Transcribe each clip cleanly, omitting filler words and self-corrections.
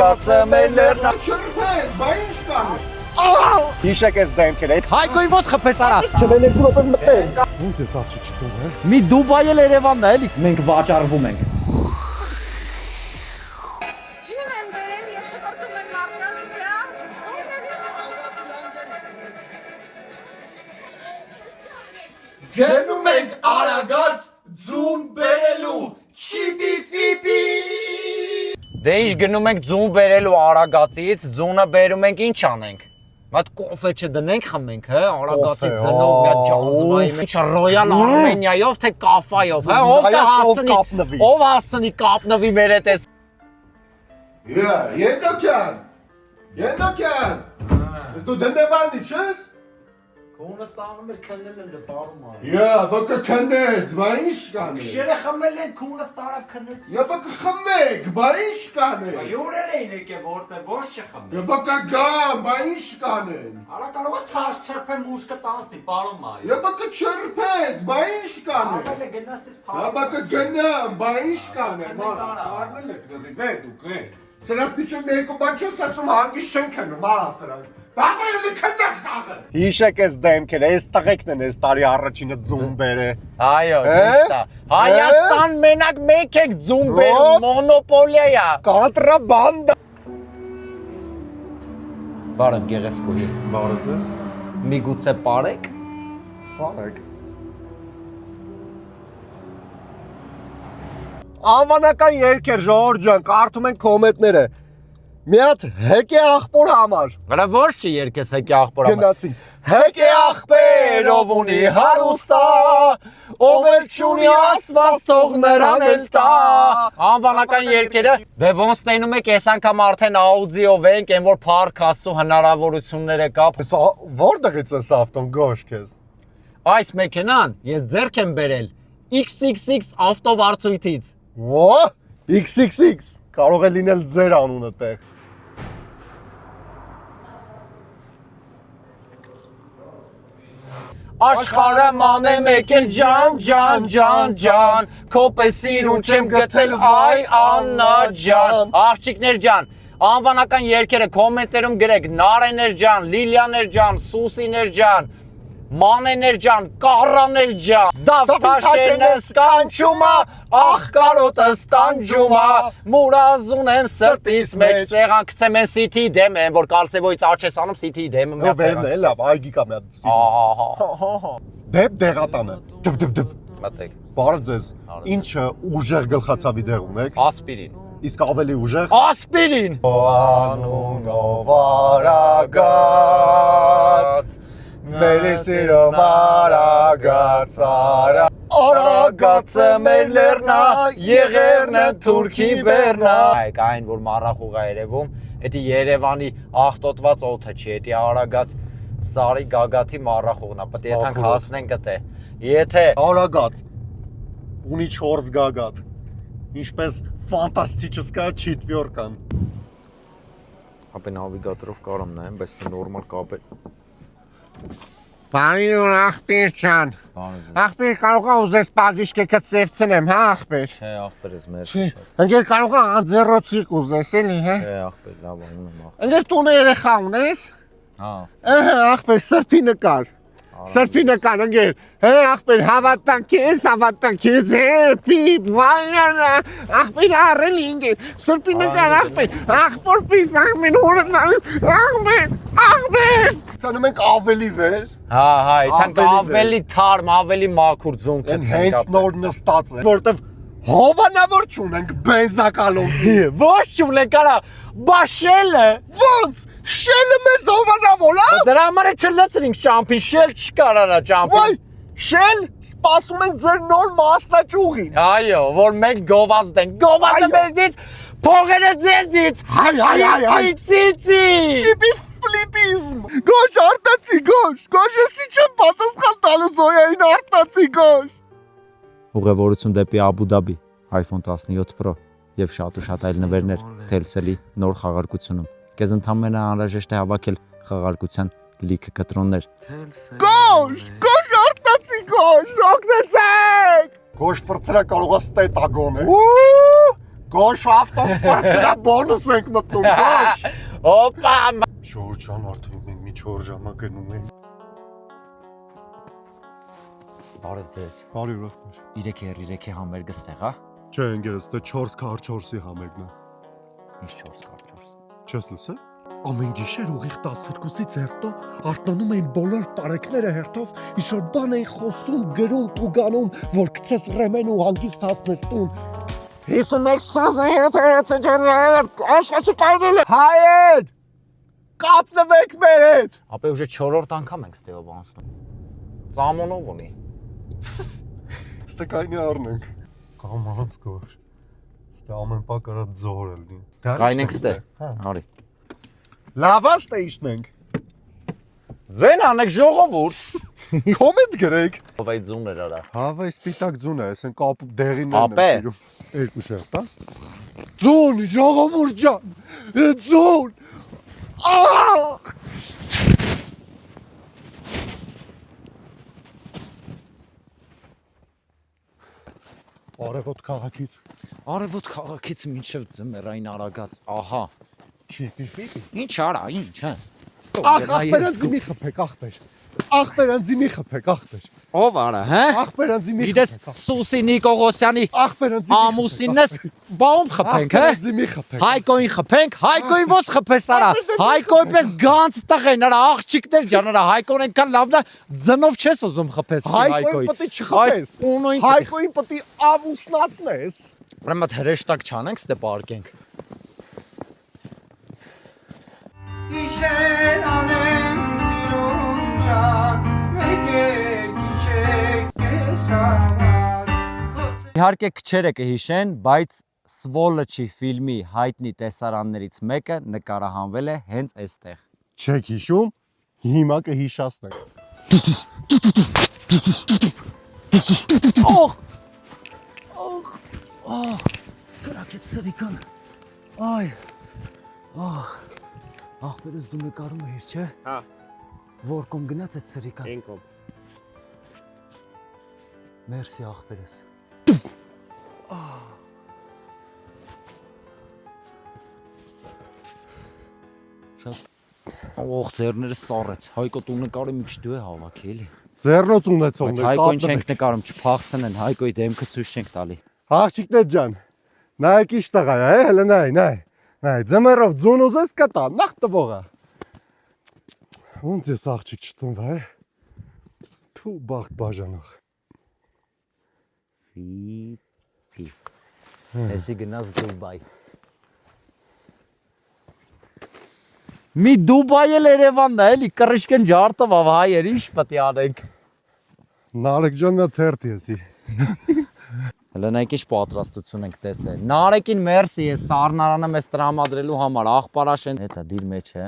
արագացը մեր լեռնա Չրփես, բա ինչ կան։ Հիշեք այս դեմքերը, այդ Հայկոյի ոնց խփես արա։ չվելեք րոպե մտել։ Ոնց է սաղ չիծով, հա։ Մի Դուբայ էլ Երևանն է էլի։ Մենք վաճառվում ենք։ Ջին եմ բերել եւ շփոթում եմ մարդկանց վրա։ Գնում ենք արագած ձուն բերելու չիպի ֆիպի։ Դե ինչ գնում ենք ձուն բերելու արագացից, ձունը բերում ենք ինչ անենք։ Մատ կոֆե չդնենք խմենք, հա, արագացից ձնով մի հատ ջազվայի մեջ Ռոյալ Արմենիայով թե կաֆայով, հա, ով հասցնի կապնվի մեր հետ էս։ Ենոքյան։ Ես դու դնդևալնի չես։ Կոնը ստանում էր քննել են դպարում այ։ Բակը քննես, բա ինչ կան։ Շերը խմել են քունը ստարավ քննեցի։ Բակը խմեք, բա ինչ կան։ Յուրեր էին եկել որտե ոչ չխմել։ Բակը գամ, բա ինչ կան։ Արա կարող է թաշ չրփեմ ուշքը տանցնի, պարոն այ։ Բակը չրփես, բա ինչ կան։ Ահա գնացես Բակը գնամ, բա ինչ կան։ Մարմել եք դրի, դուք։ Սրանց պիչում ներկու բան չես ասում, հանգիստ չեն քնում, արա սրանք։ Բաղը քննեք սաղը։ Հիշեք այս դեմքերը, այս տղեկն են այս տարի առաջինը ձուն բերը։ Այո, ճիշտ է։ Հայաստան մենակ մեկ եք ձուն բերում, մոնոպոլիա է։ Կոնտրաբանդա։ Բարև գեղեցկուհի։ Բարև ձեզ։ Միգուցե պարեք։ Բարեք։ Անվանական երկեր ժողովուրդ ջան, կարդում ենք կոմենտները։ Մի հատ հեկե աղբոր համար։ Հələ ոչ չի երկես հեկի աղբոր համար։ Գնացին։ Հեկե աղբեր ով ունի հարուստա, ով էլ չունի աստված թող նրան էլ տա։ Անվանական երկերը, դե ոնց տենում եք այս անգամ արդեն Audi-ով ենք, այն որ փառք աստծո հնարավորությունները կա։ Սա որտեղից է սա ավտոն գոշ քեզ։ Այս մեքենան ես ձեռք եմ բերել XXX ավտովարձույթից։ Ո՞, XXX կարող է լինել ձեր անունը տեղ։ Աշխարհը ման է մեկ էլ ջան, քո պես սիրուն չեմ գտել այ Աննա ջան։ Աղջիկներ ջան, անվանական երկերը կոմենտներում գրեք Նարեներ ջան, Լիլիաներ ջան, Սուսիներ ջան, Մանեներ ջան, Կառաներ ջան, Դավթաշենը սկանչումա, ախ կարոտը ստանջումա, Մուրազուն են սրտիս մեջ սեղան գցեմ են սիթի դեմ են, որ կարծեվոյից աչ ես անում սիթի դեմը մի հատ սեղան գցեմ։ Լավ, այգի կա մի հատ սիթի։ Ահա։ Դեպ դեղատանը։ Դբ։ Մտեք։ Բարև ձեզ։ Ինչը ուժեղ գլխացավի դեղ ունեք։ Ասպիրին։ Իսկ ավելի ուժեղ։ Ասպիրին։ Անունով արագած մեր սիրո արագած արագածը մեր լեռնա եղերնը թուրքի բեռնա։ Այ այն որ մառախուղ է երևում, էդի Երևանի աղտոտված օդը չի, էդի արագած Սարի գագաթի մառախուղն է, պետք է եթանք հասնենք գտե։ Եթե արագած ունի 4 գագաթ։ Ինչպես ֆանտաստիչեսկա չիտվյորկան։ ապե նավիգատորով կարամ նայեմ, բայց դա նորմալ կապ է։ Պարոն աղբեր ջան։ Աղբեր կարող է ուզես պագիշկեքը ծևցնեմ, հա աղբեր։ Չէ, աղբեր ես մեր։ Ընկեր կարող է անձեռոցիկ ուզես էլի, հա։ Չէ, աղբեր, լավ անում եմ աղբեր։ Ընկեր տունը երեխա ունես։ Հա։ Ահա աղբեր սրբի նկար։ Սրբի նկար ընկեր։ Հե աղբեր հավատան քեզ, հեպի վայրը։ Աղբեր առելի ընկեր։ Սրբի նկար աղբեր։ Աղբոր պիս աղբեր աղբեր։ Ցանում ենք ավելի վեր։ Հա, իթանք ավելի թարմ, ավելի մաքուր ձուն Են հենց նոր նստած է, որտեվ հովանավոր չունենք բենզակալոնի։ Ոչ չունենք արա, բա շելը։ Ոնց։ Շելը մեծ հովանավոր, հա։ Դրա համար է չլցրինք ճամփին, շել չկար արա ճամփին։ Վայ, շել, սպասում ենք ձեր նոր մասնաճյուղին։ Այո, որ մենք գովազդենք, գովազդը մեզնից, փողերը ձեզնից։ Հայ։ Ծիծի։ Շիպի ֆլիպիզմ։ Գոշ արտացի, գոշ եսի չեմ պատասխան տալու Զոյային արտացի գոշ։ Ուղևորություն դեպի Աբու Դաբի, iPhone 17 Pro եւ շատ ու շատ այլ նվերներ Telcel-ի նոր խաղարկությունում։ Քեզ ընդամենը անհրաժեշտ է հավաքել խաղարկության լիքը կտրոններ։ Գոշ արտացի գոշ, օգնեցեք։ Գոշ ֆրծրա կարող է ստետագոն է։ Գոշ ավտոֆորտրա բոնուս ենք մտնում, գոշ։ Օպա։ Շորժան արդեն մենք մի 4 ժամա գնում ենք։ Բարև ձեզ։ Բարի ուրախ։ 3 համերգը ստեղ, հա։ Չէ, ընկերս, դա 4x4-ի համերգն է։ Ինչ 4x4։ Չես լսել։ Ամեն գիշեր ուղիղ 12-ից հետո արտանում էին բոլոր պարեկները հերթով, ինչ-որ բան էին խոսում, գրում, տուգանում, որ գցես ռեմեն ու հանգիստ հասնես տուն։ 51 սազը հետ աշխաշի կայնել է։ Հայեր, կապնվեք մեր հետ։ Ապա ուժը 4-րդ անգամ ենք ստեղով անցնում։ Ծամոնով ունի։ Ստեկայնի առնենք։ Կամ անց գոր։ Ստե ամեն պա կարա ձոր է լինի։ Կայնենք ստե։ Արի։ Լավաս տե իշնենք։ Ձեն անեք ժողովուրդ։ Կոմենտ գրեք։ Ով այդ ձուներ արա։ Հավա սպիտակ ձուն է, ասեն կապ դեղիններն Ապե։ եմ սիրում։ Երկու սերտ, հա։ Ձուն, ժողովուրդ ջան։ Ձուն։ Արևոտ քաղաքից։ Արևոտ քաղաքից մինչև ձմեռային արագած, ահա։ Չի պիպի։ Ինչ արա, ինչ, հա։ Ախպերանձի մի խփեք, ախպեր։ Ախպերանձի մի խփեք, ախպեր։ Ով արա, հա։ Ախպերանձի մի Իդես խփեք։ Սուսի Նիկողոսյանի Ախպերանձի ամուսինս բաում խփենք, հա։ Ախպերանձի մի խփեք։ Հայկոին խփենք, Հայկոին ո՞ս խփես արա։ Հայկոյի պես գանց տղեն, արա աղջիկներ ջան, արա Հայկոն այնքան լավն է, ձնով չես ուզում խփես Հայկոին պետք է չխփես։ Ունոյին Հայկոին պետք է ավուսնացնես։ Ուրեմն այդ հրեշտակ չանենք, ստե պարկենք։ Իշեն անեմ սիրուն ջան, մեկ իշեք ես համար։ Իհարկե քչերը կհիշեն, բայց Սվոլոչի ֆիլմի հայտնի տեսարաններից մեկը նկարահանվել է հենց այստեղ։ Չեք հիշում, հիմա կհիշացնենք։ Կրակեց սրիկան։ Այ։ Ախպերս դու նկարում ես, չէ՞։ Հա։ Որ կոմ գնաց այդ սրիկան։ Ենկոմ։ Մերսի ախպերս։ Շանս ող ձեռները սառեց։ Հայկո դու նկարի մի քիչ դու է հավաքի էլի։ Ձեռնոց Բայց ունեցողներ Հայկոին չենք նկարում, չփախցնեն, Հայկոյի դեմքը ցույց չենք տալի։ Աղջիկներ ջան, նայեք ինչ տղա է, հələ նայ։ Նայ, ձմեռով ձուն ուզես կտա, նախ տվողը։ Ոնց ես աղջիկ չծնվա, է։ Թու բախտ բաժանող։ Ֆի։ Էսի գնաց Դուբայ։ Մի Դուբայ էլ Երևանն է, էլի կռիշկեն ջարտով ավ հայեր, ինչ պետք է անենք։ Նարեկ ջան նա թերթ եսի։ Հələ նայեք ինչ պատրաստություն ենք տեսել։ Նարեկին մերսի է սառնարանը մեզ տրամադրելու համար, աղբարաշեն։ Էտա դիր մեջ է։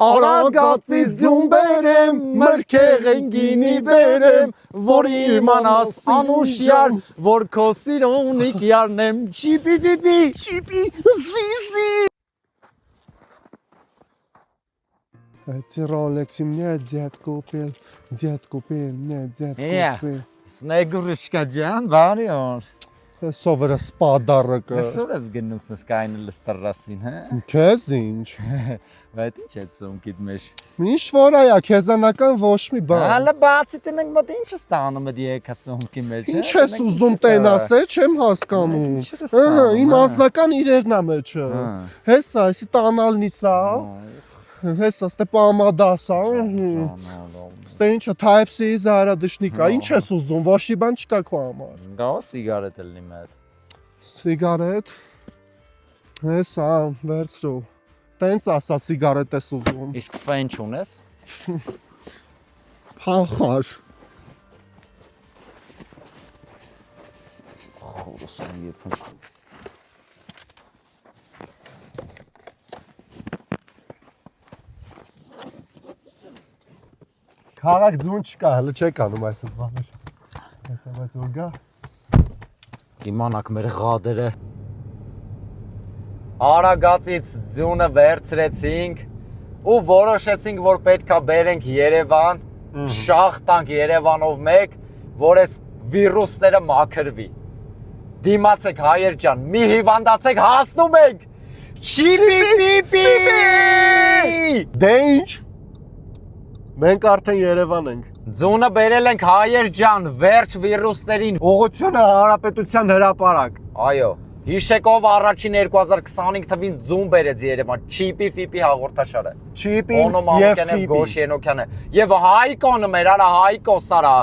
Արագածից ձուն բերեմ, մրգեղեն գինի բերեմ, որ իմանաս անուշյան, որ քո սիրունիկ յարնեմ, չիպի, զիզի։ Эти Rolex мне дед купил, мне дед купил. Սնեգուրշկա ջան, բարի օր։ Սովերը սպադարակը։ Այսօր ես գնուցս կայնել ստրասին, հա։ Քեզ ինչ։ Բայց ինչ է սումքիդ մեջ։ Ինչ որ այա քեզանական ոչ մի բան։ Հələ բացի տնենք մոտ ինչ է ստանում այդ եկա սումքի մեջ։ Ինչ ես ուզում տենաս է, չեմ հասկանում։ Ահա, իմ անձնական իրերն է մեջը։ Հեսա, այսի տանալնիսա։ Հեսա, ստե պամադասա։ Ստե ինչը Type-C զարադշնիկա, ինչ ես ուզում, ոչ մի բան չկա քո համար։ Գա սիգարետ էլ լինի մեծ։ Սիգարետ։ Հեսա, վերցրու։ Տենց ասա սիգարետ ես ուզում։ Իսկ ֆեն չունես։ Փախար։ Խորոսան երբեք։ Քաղաք ձուն չկա, հələ չեք անում այսպես բաներ։ Հեսա բայց որ գա։ Իմանաք մեր ղադերը։ Արագածից ձյունը վերցրեցինք ու որոշեցինք, որ պետքա բերենք Երևան, շահ տանք Երևանով մեկ, որ այս վիրուսները մաքրվի։ դիմացեք հայեր ջան, մի հիվանդացեք, հասնում ենք։ Չիպի-պիպի։ Դե ինչ։ Մենք արդեն Երևան ենք։ Ձունը բերել ենք հայեր ջան, վերջ վիրուսներին։ Ուղղությունը Հանրապետության հրապարակ։ Այո, հիշեք ով առաջին 2025 թվին ձուն բերեց Երևան, Չիպի-պիպի հաղորդաշարը։ Չիպի Օնո եւ Մանուկյանն եւ Ֆիպի։ Գոշ Ենոքյանը։ Եվ Հայկոնը մեր արա Հայկո սարա։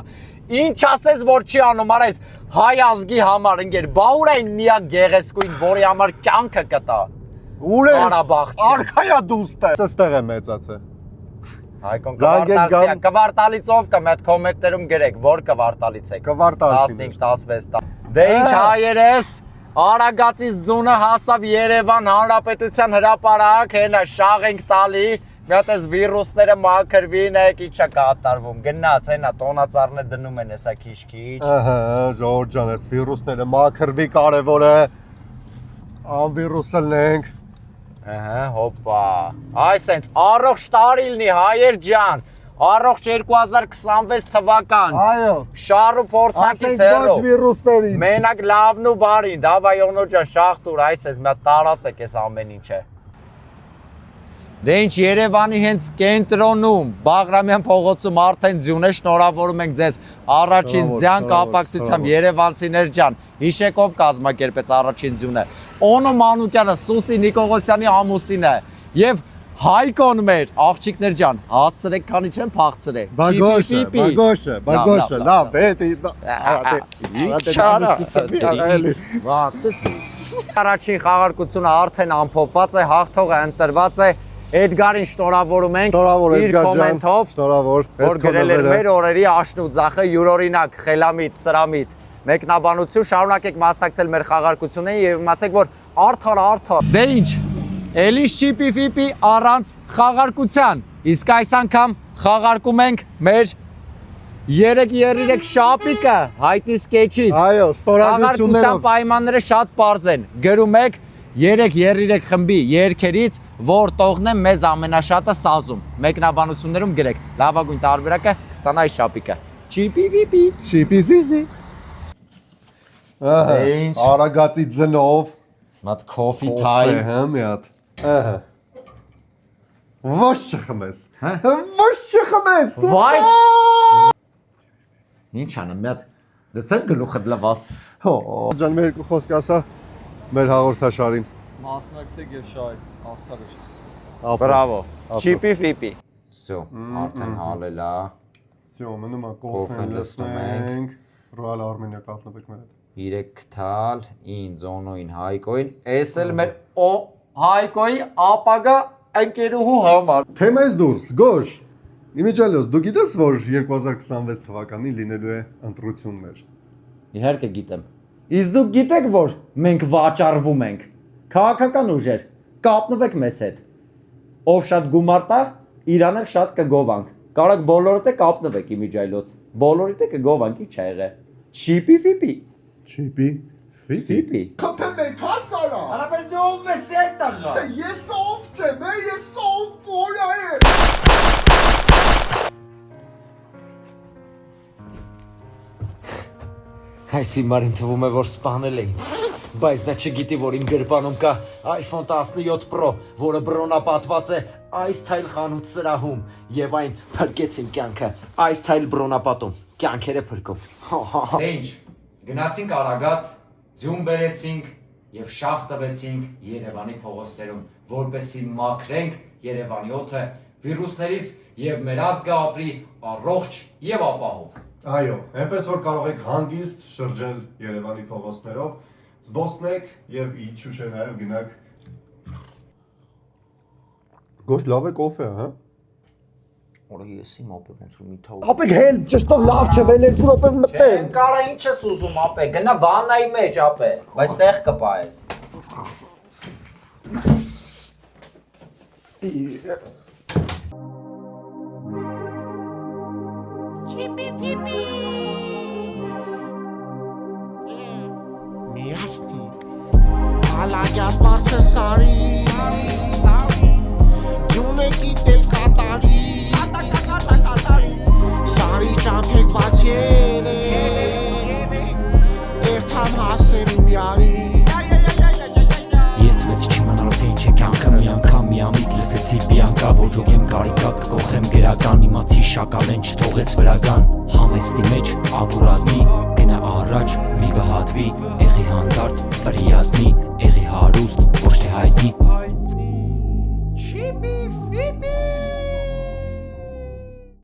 Ինչ ասես որ չի անում արես հայ ազգի համար ընկեր, բա ուր այն միակ գեղեցկույն, որի համար կյանքը կտա։ Ուր ես։ Ղարաբաղցի։ Արքայա դուստը։ Ստեղ է մեծացել։ Հայկոն Զանգեր կվարտալիցիա, գամ։ կվարտալից ով կա, մի հատ կոմենտներում գրեք, որ կվարտալից եք։ Կվարտալից։ 15-16 Դե ինչ հայերես, Արագածից ձունը հասավ Երևան Հանրապետության հրապարակ, հենա շաղ ենք տալի, մի հատ էս վիրուսները մաքրվին, եք իչա կատարվում, գնաց, հենա տոնածառն է դնում են հեսա քիչ-քիչ։ Ահա, Ժողովուրդ ջան, այս վիրուսները մաքրվի կարևոր է։ Անվիրուս լնենք։ Ահա, հոպա։ Այսենց առողջ տարի լինի հայեր ջան, առողջ 2026 թվական։ Այո։ Շարու փորձակից հեռու։ Ոչ վիրուսների։ Մենակ լավն ու բարին, դավայ օնոջան շախտուր, այսես մի հատ տարածեք այս ամեն ինչը։ Դե ինչ Երևանի հենց կենտրոնում, Բաղրամյան փողոցում արդեն ձյուն է, շնորհավորում ենք ձեզ առաջին ձյան կապակցությամբ Երևանցիներ ջան։ Հիշեք ով կազմակերպեց առաջին ձյունը։ Օնո Մանուկյանը, Սուսի Նիկողոսյանի ամուսինը եւ Հայկոն մեր աղջիկներ ջան, հասցրեք քանի չեմ փախցրել։ Բագոշը, լավ, Առաջին խաղարկությունը արդեն ամփոփված է, հաղթողը ընտրված է։ Էդգարին շնորհավորում ենք իր կոմենտով, որ գրել էր մեր օրերի աշն ու ձախը յուրօրինակ, խելամիտ, սրամիտ։ Մեկնաբանություն, շարունակեք մասնակցել մեր խաղարկություններին եւ իմացեք, որ արդար։ Դե ինչ, Էլիս Չիպի-ֆիպի առանց խաղարկության, իսկ այս անգամ խաղարկում ենք մեր 3-3 շապիկը հայտնի սկեչից։ Այո, Խաղարկության ստորագրություններով։ պայմանները շատ պարզ են։ Գրում եք 3-3 խմբի երգերից, որ տողն է մեզ ամենաշատը սազում։ Մեկնաբանություններում գրեք, լավագույն տարբերակը կստանա այս շապիկը։ Չիպի-ֆիպի։ Շիպի-զիզի։ Ահա, Ինչ։ Արագածի ձնով։ Մատ կոֆի Թայ, թայմ։ հա, մի հատ։ Ահա։ Ոչ չխմես։ Հա։ Ոչ չխմես։ Վայ։ Ինչ անեմ, մի հատ դսեր գլուխը լվաս։ Հո, ջան, մեր երկու խոսք ասա մեր հաղորդաշարին։ Մասնակցեք եւ շահեք, արդար է։ Բրավո։ Չիպի-ֆիպի։ Всё, արդեն հալելա։ Всё, մնում է Կոֆեն կոֆեն լցնում լցնենք։ Ռոյալ Արմենիա կապնվեք մեր հետ։ 3 թալ, ինձ օնոին Հայկոին, էս էլ մեր Հայկոյի ապագա ընկերուհու համար։ Թեմայից դուրս, Գոշ։ Իմիջալյոս, դու գիտես, որ 2026 թվականին լինելու է ընտրություններ։ Իհարկե գիտեմ։ Իսկ դուք գիտեք, որ մենք վաճառվում ենք։ Քաղաքական ուժեր, կապնվեք մեզ հետ։ Ով շատ գումար տա, իրան էլ շատ կգովանք։ Կարակ բոլորդ է կապնվեք իմիջայլոց։ Բոլորիդ է կգովանք, ի՞նչ ա եղե։ Չիպի-ֆիպի։ Չիպի, Ֆիպի։ Խփեմ է թասարա։ Հարաբես դու ով ես այդ տղա։ Ես ով չեմ, ես ով որա է։ Այս հիմարին թվում է, որ սպանել էին, բայց դա չգիտի, որ իմ գրպանում կա iPhone 17 Pro, որը բրոնապատված է այս թայլ խանութ սրահում, եւ այն փրկեց իմ կյանքը, այս թայլ բրոնապատում, կյանքերը փրկում։ Ինչ, գնացինք Արագած, ձյուն բերեցինք եւ շախ տվեցինք Երևանի փողոցներում, որպեսզի մաքրենք Երևանի օդը վիրուսներից եւ մեր ազգը ապրի առողջ եւ ապահով։ Այո, այնպես որ կարող եք հանգիստ շրջել Երևանի փողոցներով, զբոսնեք եւ ինչու՞ չէ նաեւ գնաք։ Գոշ լավ է կոֆե, հա։ Որը ես իմ ապե ոնց որ մի թող։ Ապեք հել, ճշտով լավ չէ, մեր 2 րոպե մտել։ Չեմ կարա ինչ ես ուզում ապե, գնա վաննայի մեջ ապե, բայց տեղ կպայես։ Չիպի-ֆիպի։ Միաստիկ Ալագյաս բարձր սարի Ձուն է գիտել կատարի Սարի ճամփեք բաց ելե Երթամ հասնեմ իմ Իմացի բիանկա ոջոգեմ կարիկակ կողեմ գերական իմացի շակալեն չթողես վրական Համեստի մեջ ագուրատնի գնա առաջ մի վհատվի Եղի հանդարտ վրիատնի Եղի հարուստ ոչ թե հայտնի